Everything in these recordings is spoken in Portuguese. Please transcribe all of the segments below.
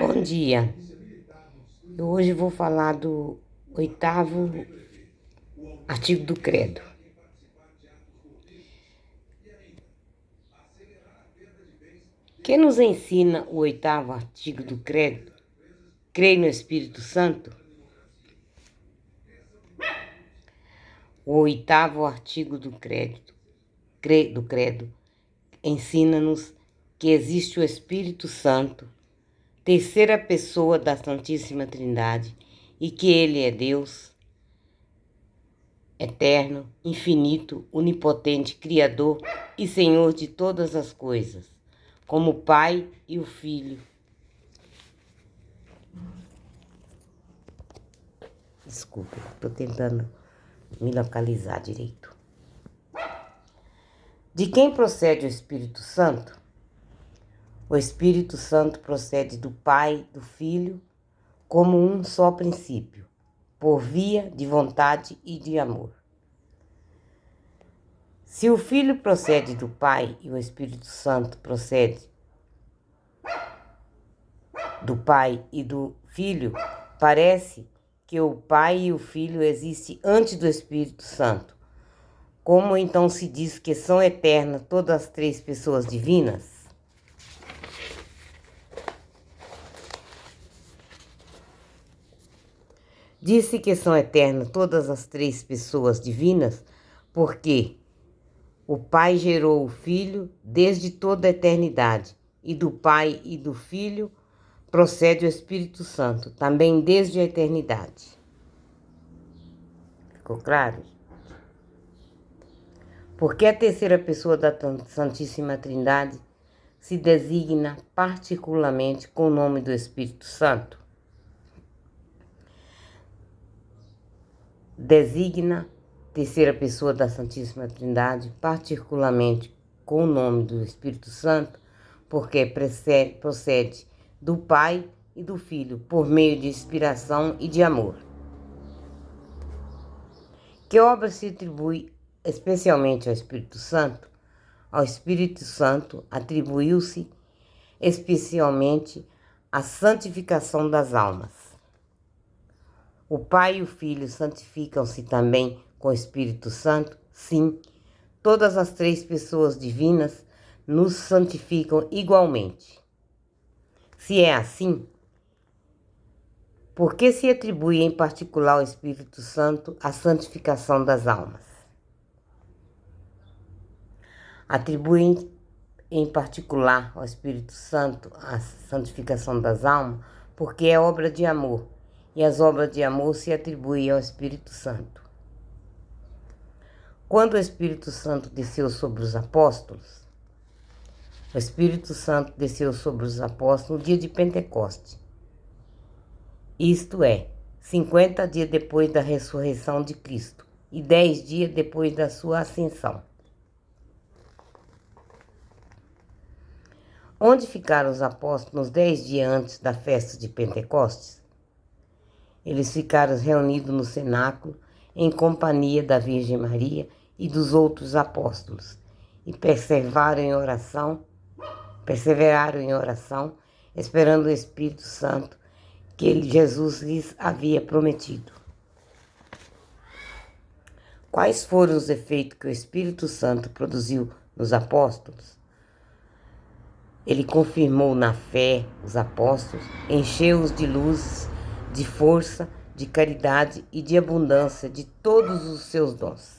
Bom dia. Eu hoje vou falar do 8º artigo do Credo. Quem nos ensina o 8º artigo do Credo? Creio no Espírito Santo? O 8º artigo do Credo ensina-nos que existe o Espírito Santo, terceira pessoa da Santíssima Trindade, e que Ele é Deus, eterno, infinito, onipotente, Criador e Senhor de todas as coisas, como o Pai e o Filho. Desculpa, estou tentando me localizar direito. De quem procede o Espírito Santo? O Espírito Santo procede do Pai, do Filho, como um só princípio, por via de vontade e de amor. Se o Filho procede do Pai e o Espírito Santo procede do Pai e do Filho, parece que o Pai e o Filho existem antes do Espírito Santo. Como então se diz que são eternas todas as três pessoas divinas? Disse que são eternas todas as três pessoas divinas porque o Pai gerou o Filho desde toda a eternidade, e do Pai e do Filho procede o Espírito Santo, também desde a eternidade. Ficou claro? Porque a terceira pessoa da Santíssima Trindade se designa particularmente com o nome do Espírito Santo. Designa terceira pessoa da Santíssima Trindade particularmente com o nome do Espírito Santo, porque procede do Pai e do Filho por meio de inspiração e de amor. Que obra se atribui especialmente ao Espírito Santo? Ao Espírito Santo atribuiu-se especialmente a santificação das almas. O Pai e o Filho santificam-se também com o Espírito Santo? Sim, todas as três pessoas divinas nos santificam igualmente. Se é assim, por que se atribui em particular ao Espírito Santo a santificação das almas? Atribuem em particular ao Espírito Santo a santificação das almas porque é obra de amor, e as obras de amor se atribuem ao Espírito Santo. Quando o Espírito Santo desceu sobre os apóstolos, o Espírito Santo desceu sobre os apóstolos no dia de Pentecostes. Isto é, 50 dias depois da ressurreição de Cristo e 10 dias depois da sua ascensão. Onde ficaram os apóstolos 10 dias antes da festa de Pentecostes? Eles ficaram reunidos no cenáculo em companhia da Virgem Maria e dos outros apóstolos e perseveraram em oração, esperando o Espírito Santo que Jesus lhes havia prometido. Quais foram os efeitos que o Espírito Santo produziu nos apóstolos? Ele confirmou na fé os apóstolos, encheu-os de luz, de força, de caridade e de abundância de todos os seus dons.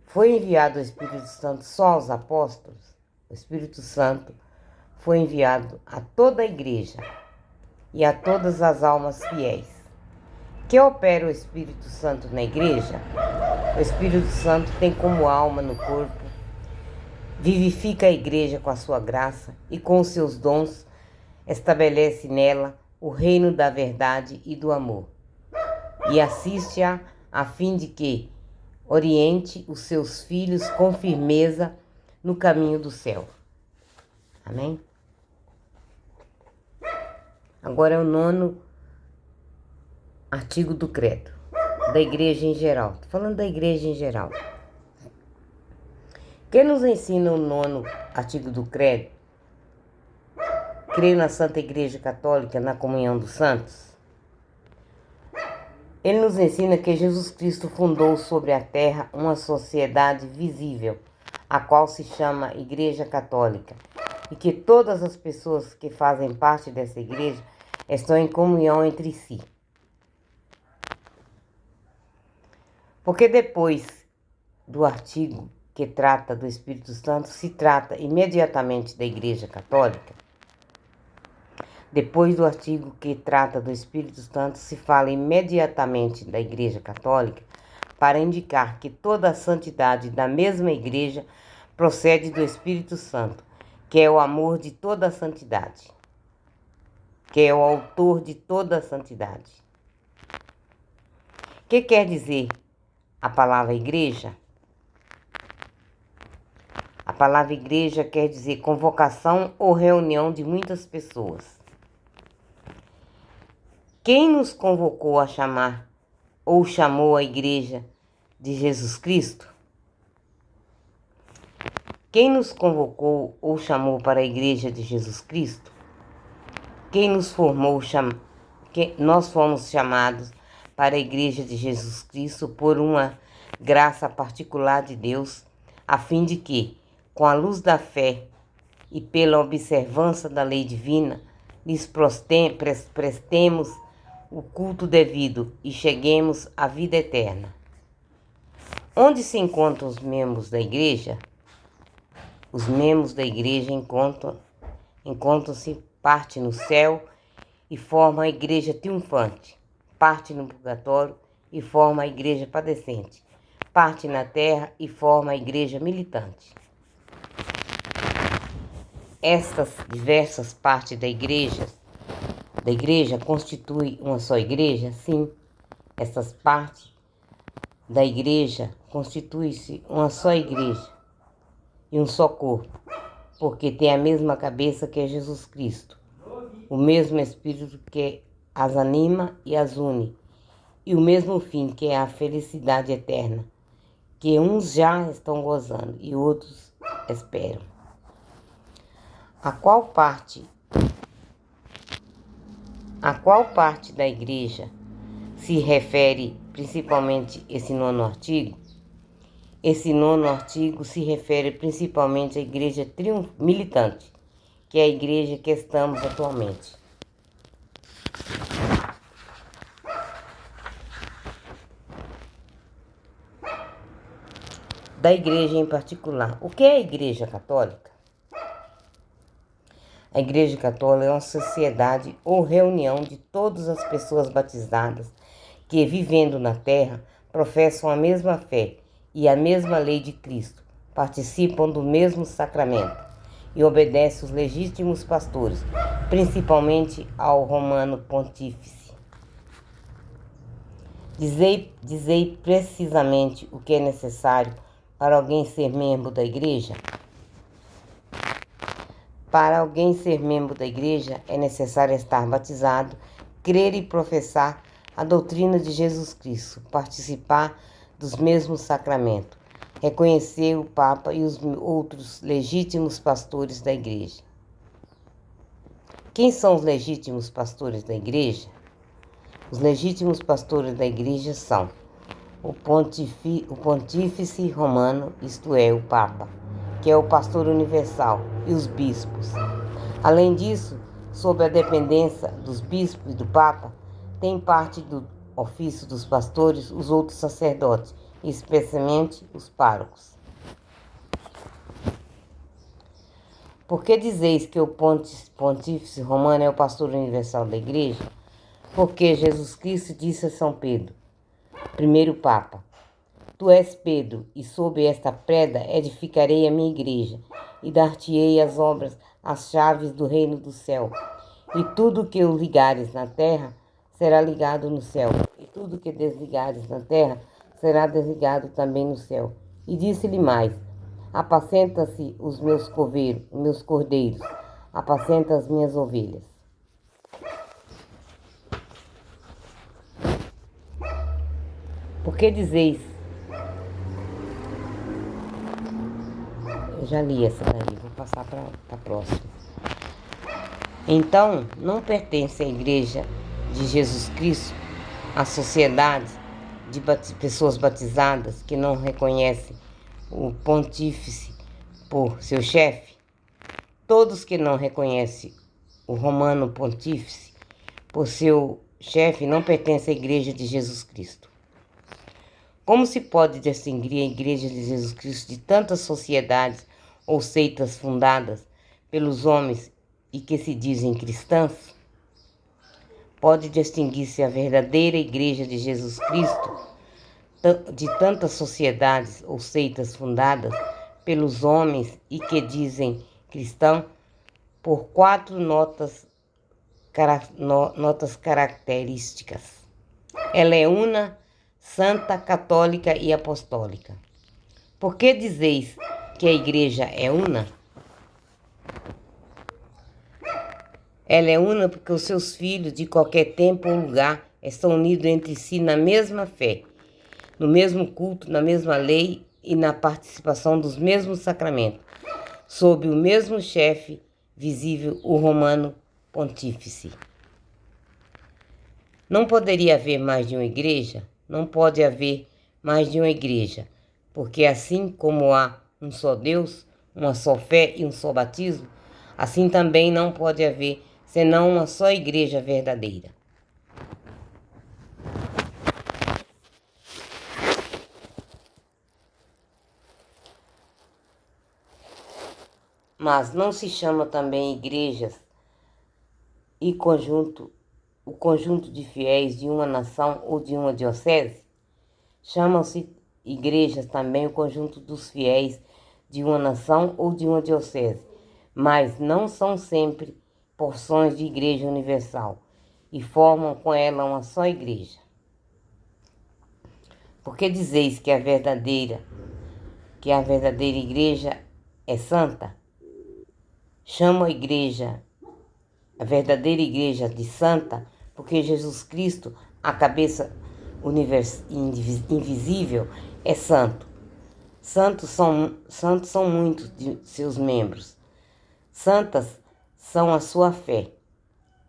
Foi enviado o Espírito Santo só aos apóstolos? O Espírito Santo foi enviado a toda a igreja e a todas as almas fiéis. Que opera o Espírito Santo na igreja? O Espírito Santo tem como alma no corpo, vivifica a igreja com a sua graça e com os seus dons estabelece nela o reino da verdade e do amor e assiste-a a fim de que oriente os seus filhos com firmeza no caminho do céu. Amém? Agora é o 9º artigo do Credo, da igreja em geral. Estou falando da igreja em geral. Que nos ensina o 9º artigo do Credo? Creio na Santa Igreja Católica, na comunhão dos santos. Ele nos ensina que Jesus Cristo fundou sobre a terra uma sociedade visível, a qual se chama Igreja Católica, e que todas as pessoas que fazem parte dessa igreja estão em comunhão entre si. Porque depois do artigo que trata do Espírito Santo, se trata imediatamente da Igreja Católica. Depois do artigo que trata do Espírito Santo, se fala imediatamente da Igreja Católica, para indicar que toda a santidade da mesma Igreja procede do Espírito Santo, que é o amor de toda a santidade, que é o autor de toda a santidade. O que quer dizer a palavra igreja? A palavra igreja quer dizer convocação ou reunião de muitas pessoas. Quem nos convocou a chamar ou chamou a igreja de Jesus Cristo? Quem nos convocou ou chamou para a igreja de Jesus Cristo? Quem nos formou, nós fomos chamados para a igreja de Jesus Cristo por uma graça particular de Deus, a fim de que, com a luz da fé e pela observância da lei divina, lhes prestemos o culto devido e cheguemos à vida eterna. Onde se encontram os membros da igreja? Os membros da igreja encontram-se parte no céu e formam a igreja triunfante, parte no purgatório e forma a igreja padecente, parte na terra e forma a igreja militante. Estas diversas partes da igreja constituem uma só igreja? Sim, essas partes da igreja constituem-se uma só igreja e um só corpo, porque tem a mesma cabeça que é Jesus Cristo, o mesmo Espírito que as anima e as une, e o mesmo fim que é a felicidade eterna, que uns já estão gozando e outros esperam. A qual parte da igreja se refere principalmente esse 9º artigo? Esse 9º artigo se refere principalmente à igreja militante, que é a igreja que estamos atualmente. Da igreja em particular. O que é a Igreja Católica? A Igreja Católica é uma sociedade ou reunião de todas as pessoas batizadas que, vivendo na terra, professam a mesma fé e a mesma lei de Cristo, participam do mesmo sacramento e obedecem os legítimos pastores, principalmente ao Romano Pontífice. Dizei precisamente o que é necessário para alguém ser membro da igreja? Para alguém ser membro da igreja é necessário estar batizado, crer e professar a doutrina de Jesus Cristo, participar dos mesmos sacramentos, reconhecer o Papa e os outros legítimos pastores da igreja. Quem são os legítimos pastores da igreja? Os legítimos pastores da igreja são o pontífice romano, isto é, o Papa, que é o pastor universal, e os bispos. Além disso, sob a dependência dos bispos e do Papa, tem parte do ofício dos pastores os outros sacerdotes, especialmente os párocos. Por que dizeis que o pontífice romano é o pastor universal da igreja? Porque Jesus Cristo disse a São Pedro, primeiro Papa: Tu és Pedro, e sob esta pedra edificarei a minha igreja, e dar-te-ei as chaves do reino do céu. E tudo que o ligares na terra será ligado no céu, e tudo que desligares na terra será desligado também no céu. E disse-lhe mais: Apacenta-se os meus cordeiros, apacenta as minhas ovelhas. Por que dizeis Eu já li essa daí, vou passar para a próxima. Então, não pertence à Igreja de Jesus Cristo a sociedade de pessoas batizadas que não reconhecem o pontífice por seu chefe? Todos que não reconhecem o romano pontífice por seu chefe não pertencem à Igreja de Jesus Cristo. Como se pode distinguir a Igreja de Jesus Cristo de tantas sociedades ou seitas fundadas pelos homens e que se dizem cristãs? Pode distinguir-se a verdadeira Igreja de Jesus Cristo de tantas sociedades ou seitas fundadas pelos homens e que dizem cristão por 4 notas características. Ela é una, santa, católica e apostólica. Por que dizeis que a Igreja é una? Ela é una porque os seus filhos, de qualquer tempo ou lugar, estão unidos entre si na mesma fé, no mesmo culto, na mesma lei e na participação dos mesmos sacramentos, sob o mesmo chefe visível, o romano pontífice. Não poderia haver mais de uma igreja? Não pode haver mais de uma igreja, porque assim como há um só Deus, uma só fé e um só batismo, assim também não pode haver senão uma só igreja verdadeira. Mas não se chama também igrejas e o conjunto de fiéis de uma nação ou de uma diocese? Chamam-se igrejas também o conjunto dos fiéis de uma nação ou de uma diocese, mas não são sempre porções de igreja universal e formam com ela uma só igreja. Porque dizeis que a verdadeira igreja é santa? Chamo a verdadeira igreja de santa, porque Jesus Cristo, a cabeça invisível, é santo. Santos são muitos de seus membros. Santas são a sua fé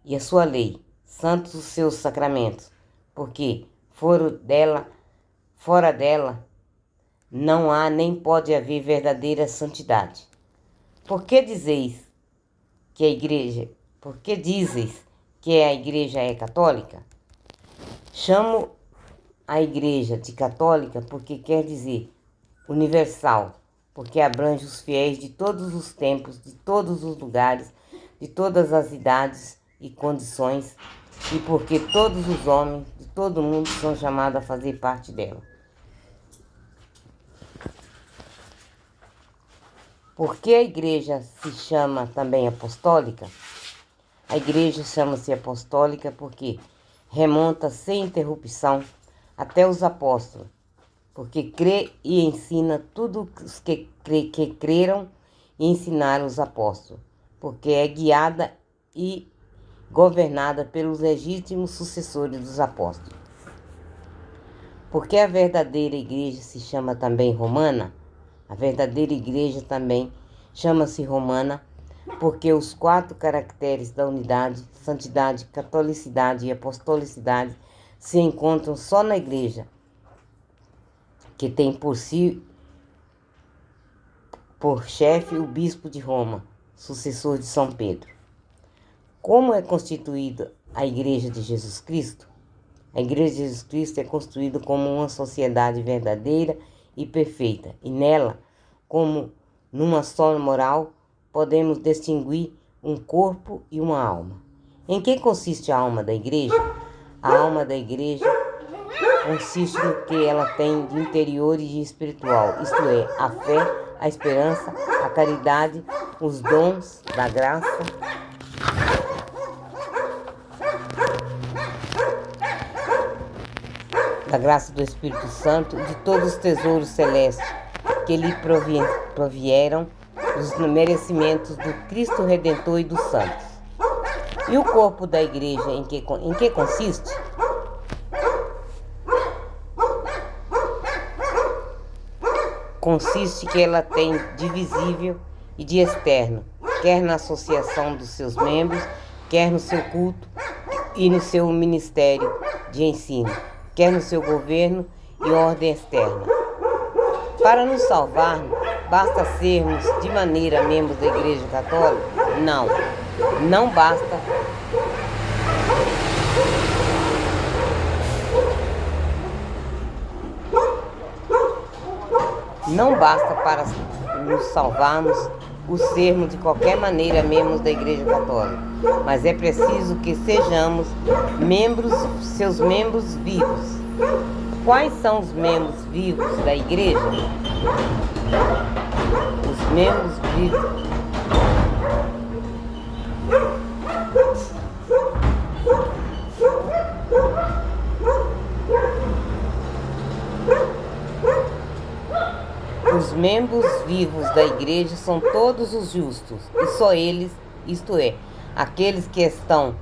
e a sua lei. Santos os seus sacramentos, porque fora dela não há nem pode haver verdadeira santidade. Por que dizes que a igreja é católica? Chamo a igreja de católica porque quer dizer universal, porque abrange os fiéis de todos os tempos, de todos os lugares, de todas as idades e condições, e porque todos os homens de todo o mundo são chamados a fazer parte dela. Por que a igreja se chama também apostólica? A igreja chama-se apostólica porque remonta sem interrupção até os apóstolos, porque crê e ensina tudo os que creram e ensinaram os apóstolos, porque é guiada e governada pelos legítimos sucessores dos apóstolos. Porque a verdadeira igreja se chama também romana? A verdadeira igreja também chama-se romana porque os 4 caracteres da unidade, santidade, catolicidade e apostolicidade se encontram só na igreja, que tem por chefe o bispo de Roma, sucessor de São Pedro. Como é constituída a Igreja de Jesus Cristo? A Igreja de Jesus Cristo é construída como uma sociedade verdadeira e perfeita, e nela, como numa só moral, podemos distinguir um corpo e uma alma. Em que consiste a alma da igreja? A alma da igreja consiste no que ela tem de interior e de espiritual, isto é, a fé, a esperança, a caridade, os dons da graça, do Espírito Santo e de todos os tesouros celestes que lhe provieram dos merecimentos do Cristo Redentor e dos santos. E o corpo da igreja em que consiste? consiste que ela tem de visível e de externo, quer na associação dos seus membros, quer no seu culto e no seu ministério de ensino, quer no seu governo e ordem externa. Para nos salvar, basta sermos de maneira membros da Igreja Católica? Não, não basta. Não basta para nos salvarmos o sermos de qualquer maneira membros da Igreja Católica, mas é preciso que sejamos membros, seus membros vivos. Quais são os membros vivos da Igreja? Os membros vivos. Os membros vivos da Igreja são todos os justos, e só eles, isto é, aqueles que estão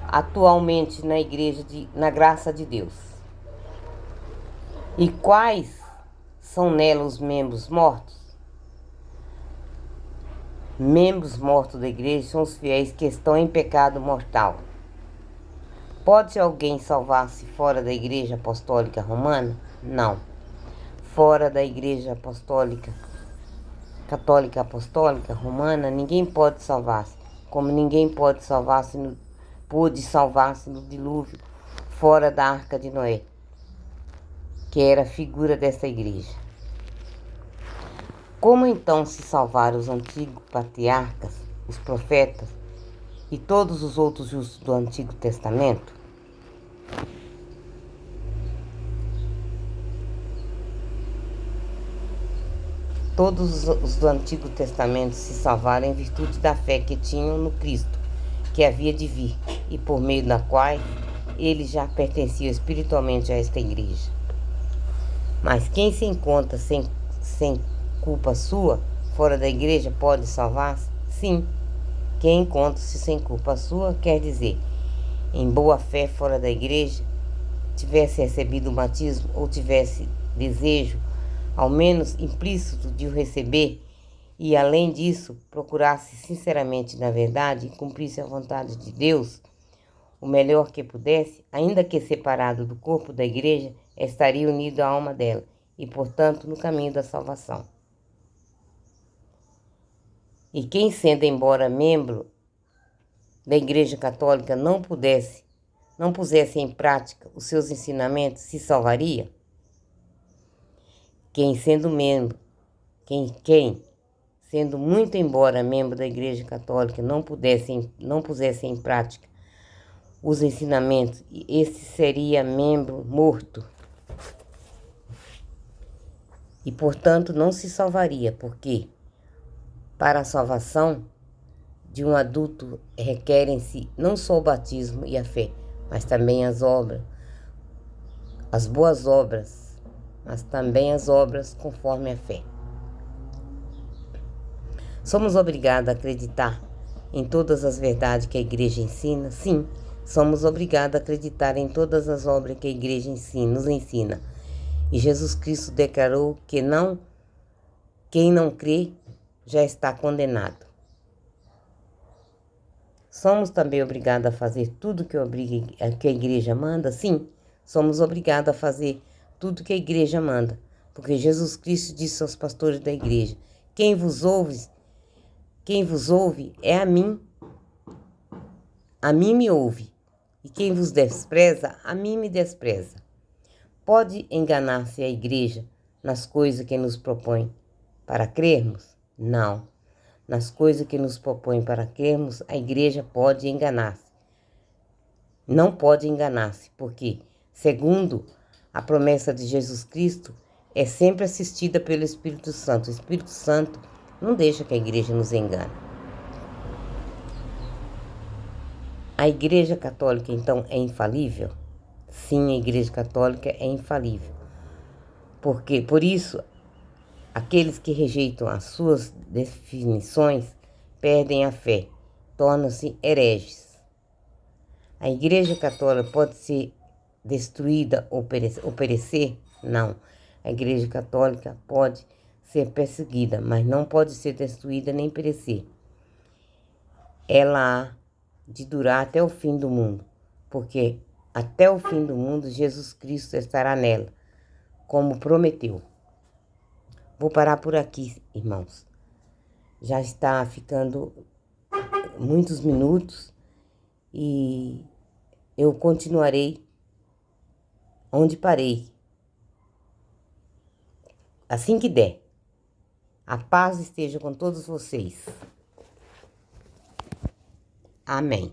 atualmente na Igreja, na graça de Deus. E quais são nela os membros mortos? Membros mortos da Igreja são os fiéis que estão em pecado mortal. Pode alguém salvar-se fora da Igreja Apostólica Romana? Não. Fora da Igreja Apostólica, Católica Apostólica Romana, ninguém pode salvar-se, como ninguém pôde salvar-se no dilúvio fora da Arca de Noé, que era a figura dessa igreja. Como então se salvaram os antigos patriarcas, os profetas e todos os outros justos do Antigo Testamento? Todos os do Antigo Testamento se salvaram em virtude da fé que tinham no Cristo, que havia de vir, e por meio da qual eles já pertenciam espiritualmente a esta igreja. Mas quem se encontra sem culpa sua, fora da igreja, pode salvar-se? Sim. Quem encontra-se sem culpa sua, quer dizer, em boa fé fora da igreja, tivesse recebido o batismo ou tivesse desejo, ao menos implícito, de o receber, e além disso, procurasse sinceramente na verdade e cumprisse a vontade de Deus, o melhor que pudesse, ainda que separado do corpo da igreja, estaria unido à alma dela e, portanto, no caminho da salvação. E quem, sendo embora membro da Igreja Católica, não pusesse em prática os seus ensinamentos, se salvaria? Quem sendo muito embora membro da Igreja Católica, não pusesse em prática os ensinamentos, esse seria membro morto. E, portanto, não se salvaria, porque para a salvação de um adulto requerem-se não só o batismo e a fé, mas também as obras, as boas obras, mas também as obras conforme a fé. Somos obrigados a acreditar em todas as verdades que a Igreja ensina? Sim, somos obrigados a acreditar em todas as obras que a Igreja nos ensina. E Jesus Cristo declarou que quem não crê já está condenado. Somos também obrigados a fazer tudo que a Igreja manda? Sim, somos obrigados a fazer tudo que a Igreja manda, porque Jesus Cristo disse aos pastores da Igreja: quem vos ouve é a mim me ouve, e quem vos despreza, a mim me despreza. Pode enganar-se a Igreja nas coisas que nos propõe para crermos? Não. Nas coisas que nos propõe para crermos, a Igreja pode enganar-se. Não pode enganar-se, porque, segundo a promessa de Jesus Cristo, é sempre assistida pelo Espírito Santo. O Espírito Santo não deixa que a Igreja nos engane. A Igreja Católica, então, é infalível? Sim, a Igreja Católica é infalível. Porque, por isso, aqueles que rejeitam as suas definições perdem a fé, tornam-se hereges. A Igreja Católica pode ser destruída ou perecer? Não. A Igreja Católica pode ser perseguida, mas não pode ser destruída nem perecer. Ela há de durar até o fim do mundo, porque até o fim do mundo Jesus Cristo estará nela, como prometeu. Vou parar por aqui, irmãos. Já está ficando muitos minutos e eu continuarei onde parei, assim que der. A paz esteja com todos vocês. Amém.